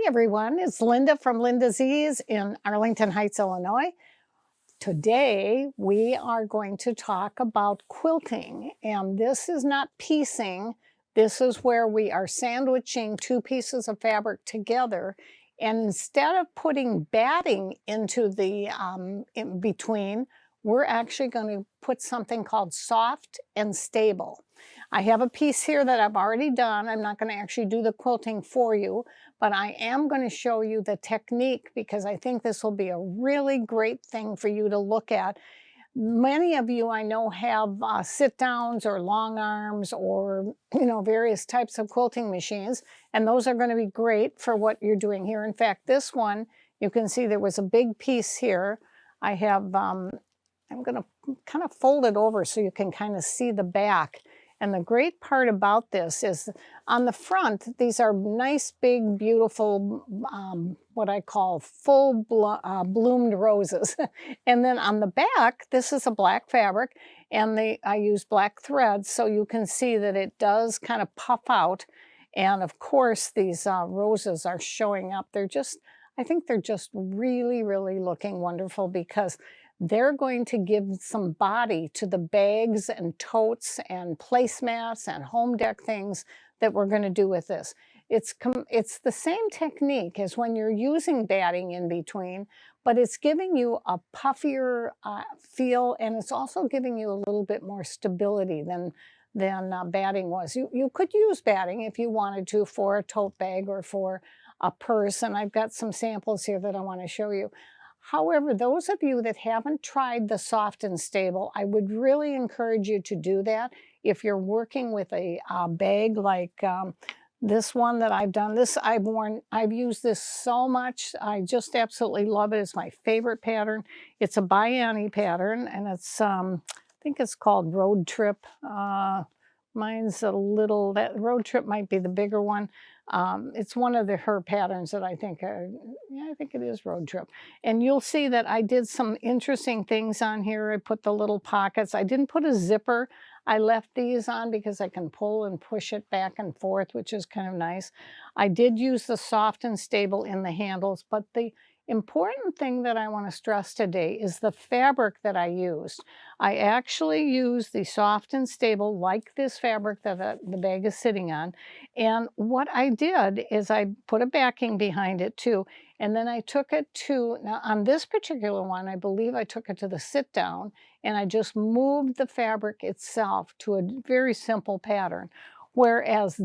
everyone, it's Linda from Linda's Ease in Arlington Heights, Illinois. Today we are going to talk about quilting, and this is not piecing. This is where we are sandwiching two pieces of fabric together, and instead of putting batting into the in between, we're actually going to put something called soft and stable. I have a piece here that I've already done. I'm not going to actually do the quilting for you, but I am going to show you the technique because I think this will be a really great thing for you to look at. Many of you I know have sit downs or long arms or various types of quilting machines, and those are going to be great for what you're doing here. In fact, this one, you can see there was a big piece here. I have I'm going to kind of fold it over so you can kind of see the back. And the great part about this is on the front, these are nice, big, beautiful, what I call full bloomed roses. And then on the back, this is a black fabric, and I use black thread, so you can see that it does kind of puff out. And of course, these roses are showing up. I think they're just really, really looking wonderful because they're going to give some body to the bags and totes and placemats and home deck things that we're going to do with this. It's the same technique as when you're using batting in between, but it's giving you a puffier feel, and it's also giving you a little bit more stability than batting was. You could use batting if you wanted to for a tote bag or for a purse, and I've got some samples here that I want to show you. However, those of you that haven't tried the soft and stable, I would really encourage you to do that. If you're working with a bag like this one that I've done, I've used this so much. I just absolutely love it. It's my favorite pattern. It's a ByAnnie pattern, and it's, I think it's called Road Trip. Mine's that Road Trip might be the bigger one. It's one of her patterns that I think I think it is Road Trip. And you'll see that I did some interesting things on here. I put the little pockets. I didn't put a zipper. I left these on because I can pull and push it back and forth, which is kind of nice. I did use the soft and stable in the handles, but the important thing that I want to stress today is the fabric that I used. I actually used the soft and stable, like this fabric that the bag is sitting on. And what I did is I put a backing behind it too. And then I took it now on this particular one, I believe I took it to the sit down, and I just moved the fabric itself to a very simple pattern. Whereas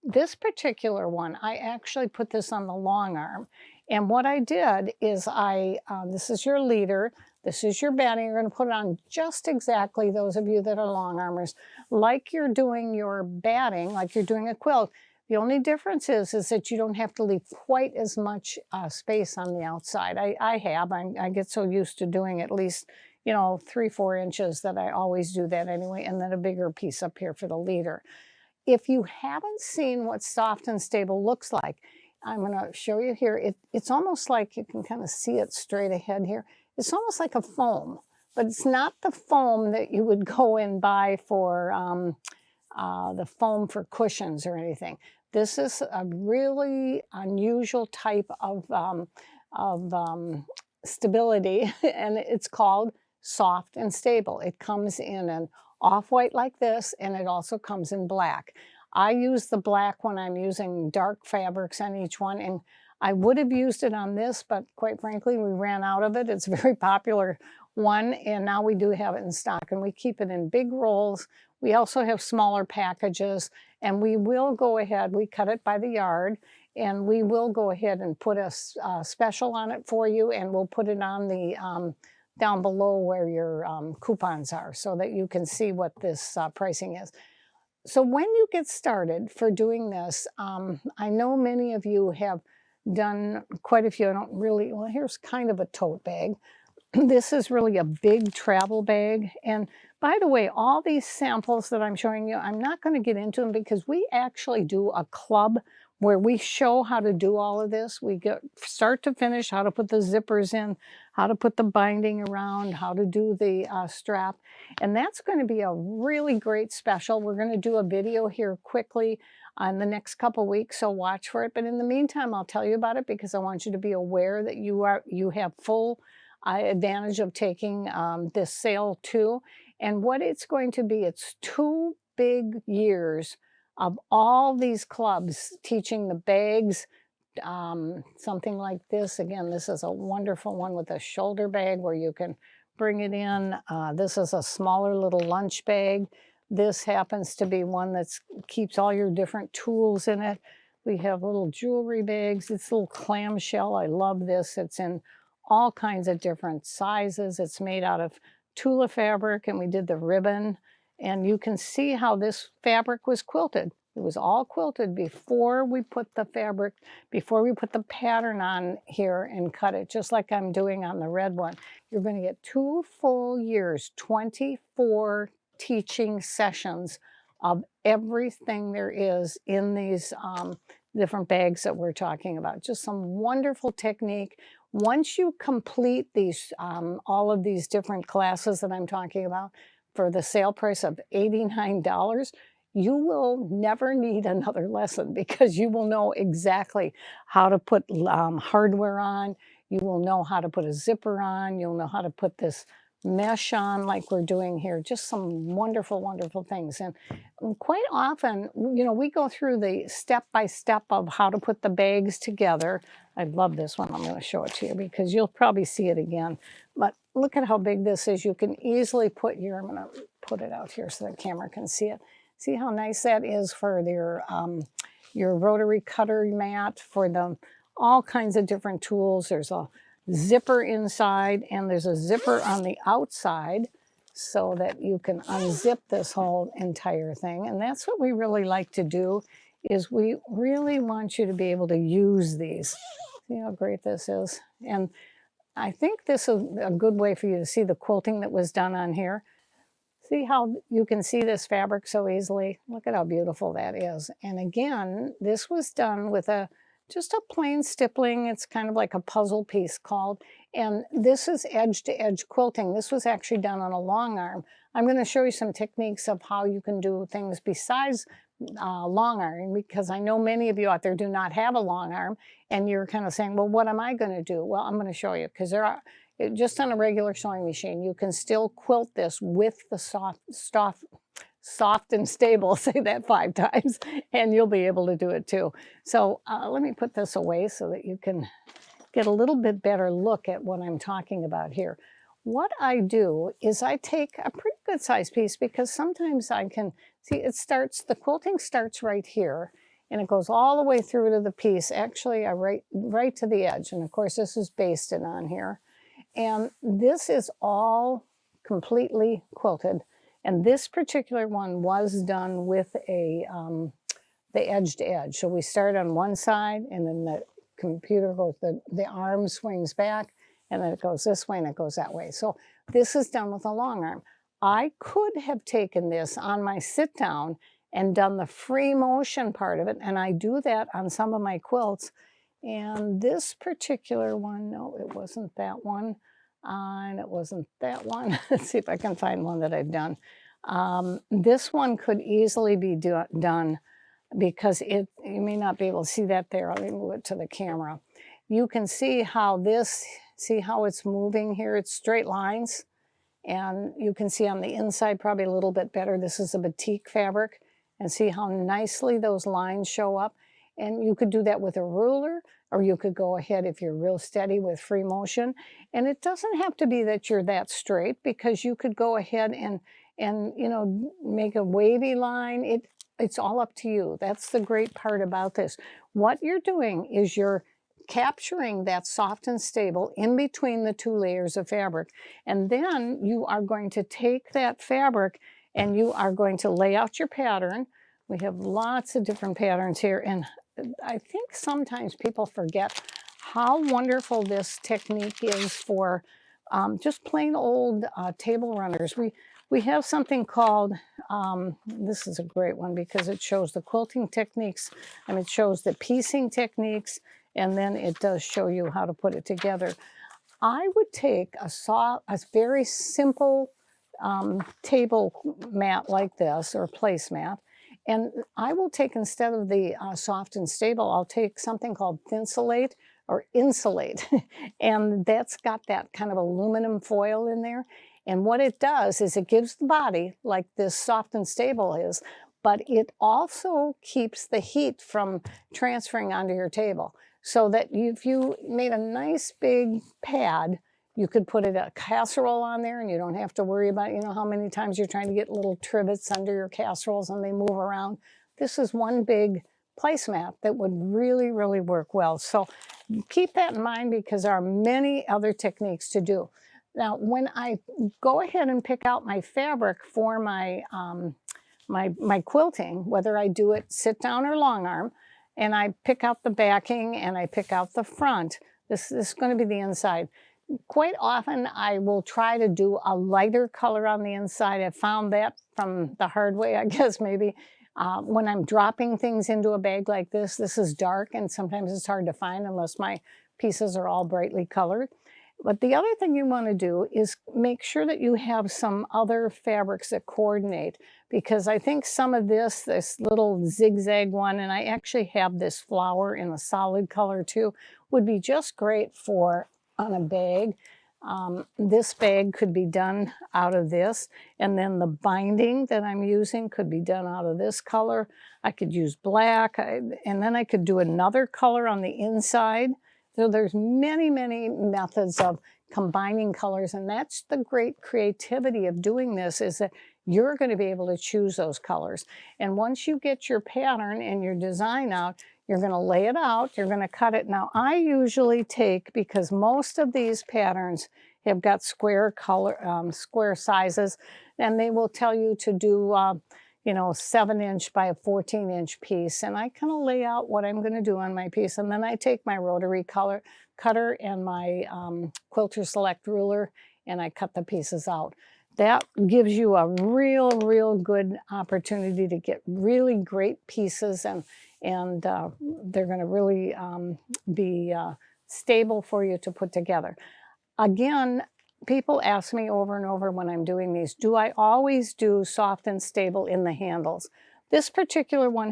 this particular one, I actually put this on the long arm. And what I did is this is your leader, this is your batting. You're going to put it on just exactly, those of you that are long armers, like you're doing your batting, like you're doing a quilt. The only difference is that you don't have to leave quite as much space on the outside. I get so used to doing at least, 3-4 inches that I always do that anyway, and then a bigger piece up here for the leader. If you haven't seen what soft and stable looks like, I'm going to show you here. It's almost like you can kind of see it straight ahead here. It's almost like a foam, but it's not the foam that you would go and buy for the foam for cushions or anything. This is a really unusual type of stability, and it's called soft and stable. It comes in an off-white like this, and it also comes in black. I use the black when I'm using dark fabrics on each one, and I would have used it on this, but quite frankly, we ran out of it. It's a very popular one, and now we do have it in stock, and we keep it in big rolls. We also have smaller packages, and we will go ahead, we cut it by the yard, and we will go ahead and put a special on it for you, and we'll put it on the down below where your coupons are so that you can see what this pricing is. So when you get started for doing this, I know many of you have done quite a few. Well, here's kind of a tote bag. This is really a big travel bag. And by the way, all these samples that I'm showing you, I'm not going to get into them because we actually do a club where we show how to do all of this. We get start to finish, how to put the zippers in, how to put the binding around, how to do the strap. And that's going to be a really great special. We're going to do a video here quickly in the next couple weeks, so watch for it. But in the meantime, I'll tell you about it because I want you to be aware that you have full advantage of taking this sale too. And what it's going to be, it's 2 big years of all these clubs teaching the bags, something like this. Again, this is a wonderful one with a shoulder bag where you can bring it in. This is a smaller little lunch bag. This happens to be one that keeps all your different tools in it. We have little jewelry bags. It's a little clamshell. I love this. It's in all kinds of different sizes. It's made out of Tula fabric, and we did the ribbon. And you can see how this fabric was quilted. It was all quilted before we put the fabric, before we put the pattern on here and cut it, just like I'm doing on the red one. You're going to get 2 full years, 24 teaching sessions of everything there is in these different bags that we're talking about. Just some wonderful technique. Once you complete these, all of these different classes that I'm talking about, for the sale price of $89, you will never need another lesson because you will know exactly how to put hardware on. You will know how to put a zipper on. You'll know how to put this mesh on like we're doing here. Just some wonderful, wonderful things. And quite often, you know, we go through the step-by-step of how to put the bags together. I love this one. I'm going to show it to you because you'll probably see it again. But look at how big this is. You can easily put your, I'm going to put it out here so the camera can see it. See how nice that is for your rotary cutter mat, for the all kinds of different tools. There's a zipper inside and there's a zipper on the outside so that you can unzip this whole entire thing. And that's what we really like to do, is we really want you to be able to use these. See how great this is? And I think this is a good way for you to see the quilting that was done on here. See how you can see this fabric so easily? Look at how beautiful that is. And again, this was done with just a plain stippling. It's kind of like a puzzle piece called. And this is edge-to-edge quilting. This was actually done on a long arm. I'm going to show you some techniques of how you can do things besides long arm, because I know many of you out there do not have a long arm, and you're kind of saying, well, what am I going to do? Well, I'm going to show you, because there are, just on a regular sewing machine, you can still quilt this with the soft and stable, say that 5 times, and you'll be able to do it too. So let me put this away so that you can get a little bit better look at what I'm talking about here. What I do is I take a pretty good sized piece, because sometimes I can see the quilting starts right here and it goes all the way through to the piece, actually right to the edge. And of course this is basted on here. And this is all completely quilted. And this particular one was done with the edge to edge. So we start on one side, and then the computer goes, the arm swings back, and then it goes this way and it goes that way. So this is done with a long arm. I could have taken this on my sit down and done the free motion part of it, and I do that on some of my quilts. And this particular one, no, it wasn't that one, and it wasn't that one. Let's see if I can find one that I've done. This one could easily be done, because you may not be able to see that there. Let me move it to the camera. You can see how see how it's moving here. It's straight lines. And you can see on the inside probably a little bit better. This is a batik fabric. And see how nicely those lines show up. And you could do that with a ruler, or you could go ahead, if you're real steady, with free motion. And it doesn't have to be that you're that straight, because you could go ahead and you know, make a wavy line. It's all up to you. That's the great part about this. What you're doing is you're capturing that soft and stable in between the 2 layers of fabric. And then you are going to take that fabric and you are going to lay out your pattern. We have lots of different patterns here, and I think sometimes people forget how wonderful this technique is for just plain old table runners. We have something called, this is a great one because it shows the quilting techniques, and it shows the piecing techniques, and then it does show you how to put it together. I would take a very simple table mat like this, or placemat, and I will take, instead of the soft and stable, I'll take something called Thinsulate or Insulate, and that's got that kind of aluminum foil in there. And what it does is it gives the body, like this soft and stable is, but it also keeps the heat from transferring onto your table. So that if you made a nice big pad, you could put a casserole on there, and you don't have to worry about, how many times you're trying to get little trivets under your casseroles and they move around. This is one big placemat that would really, really work well. So keep that in mind, because there are many other techniques to do. Now, when I go ahead and pick out my fabric for my, my quilting, whether I do it sit down or long arm, and I pick out the backing and I pick out the front, this is going to be the inside. Quite often I will try to do a lighter color on the inside. I found that from the hard way, I guess, maybe. When I'm dropping things into a bag like this is dark, and sometimes it's hard to find unless my pieces are all brightly colored. But the other thing you want to do is make sure that you have some other fabrics that coordinate, because I think some of this little zigzag one, and I actually have this flower in a solid color too, would be just great for on a bag. This bag could be done out of this, and then the binding that I'm using could be done out of this color. I could use black, and then I could do another color on the inside. So there's many, many methods of combining colors, and that's the great creativity of doing this, is that you're going to be able to choose those colors. And once you get your pattern and your design out, you're going to lay it out, you're going to cut it. Now, I usually take, because most of these patterns have got square square sizes, and they will tell you to do 7-inch by a 14-inch piece, and I kind of lay out what I'm going to do on my piece, and then I take my rotary cutter and my Quilter Select ruler, and I cut the pieces out. That gives you a real good opportunity to get really great pieces, and they're going to really be stable for you to put together. Again, people ask me over and over when I'm doing these, do I always do soft and stable in the handles? This particular one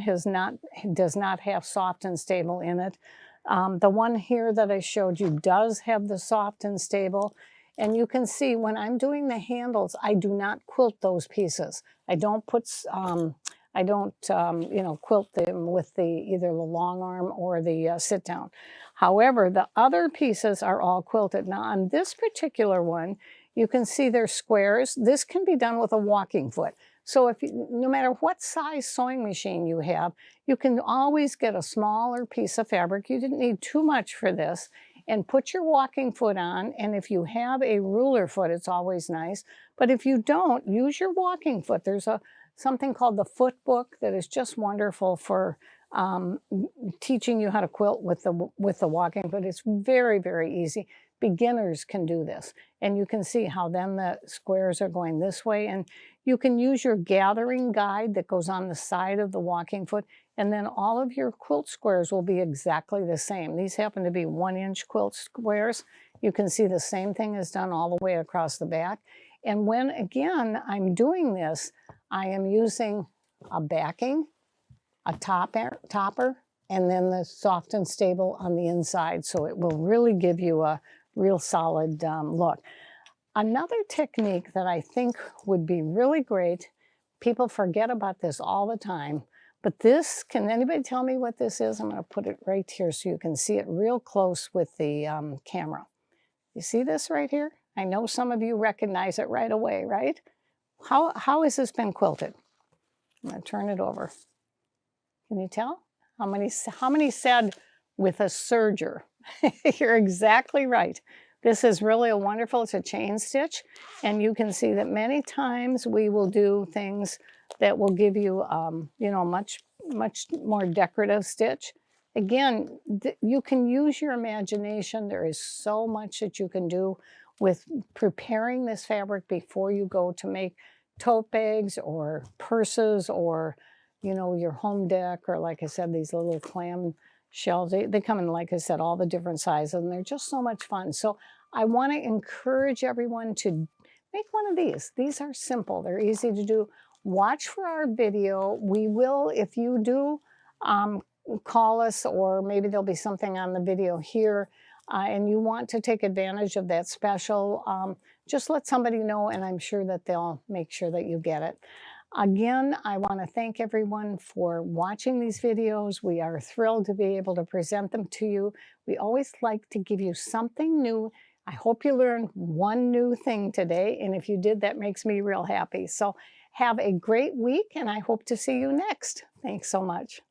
does not have soft and stable in it. The one here that I showed you does have the soft and stable. And you can see when I'm doing the handles, I do not quilt those pieces. I don't put, quilt them with either the long arm or the sit down. However, the other pieces are all quilted. Now on this particular one, you can see they're squares. This can be done with a walking foot. So no matter what size sewing machine you have, you can always get a smaller piece of fabric. You didn't need too much for this. And put your walking foot on, and if you have a ruler foot, it's always nice. But if you don't, use your walking foot. There's something called the foot book that is just wonderful for teaching you how to quilt with the walking foot. It's very easy. Beginners can do this, and you can see how then the squares are going this way, and you can use your gathering guide that goes on the side of the walking foot, and then all of your quilt squares will be exactly the same. These happen to be 1-inch quilt squares. You can see the same thing is done all the way across the back. And when, again, I'm doing this, I am using a backing, a topper, and then the soft and stable on the inside. So it will really give you a real solid look. Another technique that I think would be really great, people forget about this all the time, but this, can anybody tell me what this is? I'm going to put it right here so you can see it real close with the camera. You see this right here? I know some of you recognize it right away, right? How has this been quilted? I'm going to turn it over. Can you tell? How many said with a serger? You're exactly right. This is really it's a chain stitch, and you can see that many times we will do things that will give you, much more decorative stitch. Again, you can use your imagination. There is so much that you can do with preparing this fabric before you go to make tote bags or purses or, you know, your home deck, or like I said, these little clam shells. They come in, like I said, all the different sizes, and they're just so much fun. So I want to encourage everyone to make one of these. These are simple. They're easy to do. Watch for our video. We will, if you do call us, or maybe there'll be something on the video here, and you want to take advantage of that special, just let somebody know, and I'm sure that they'll make sure that you get it. Again, I want to thank everyone for watching these videos. We are thrilled to be able to present them to you. We always like to give you something new. I hope you learned one new thing today, and if you did, that makes me real happy. So have a great week, and I hope to see you next. Thanks so much.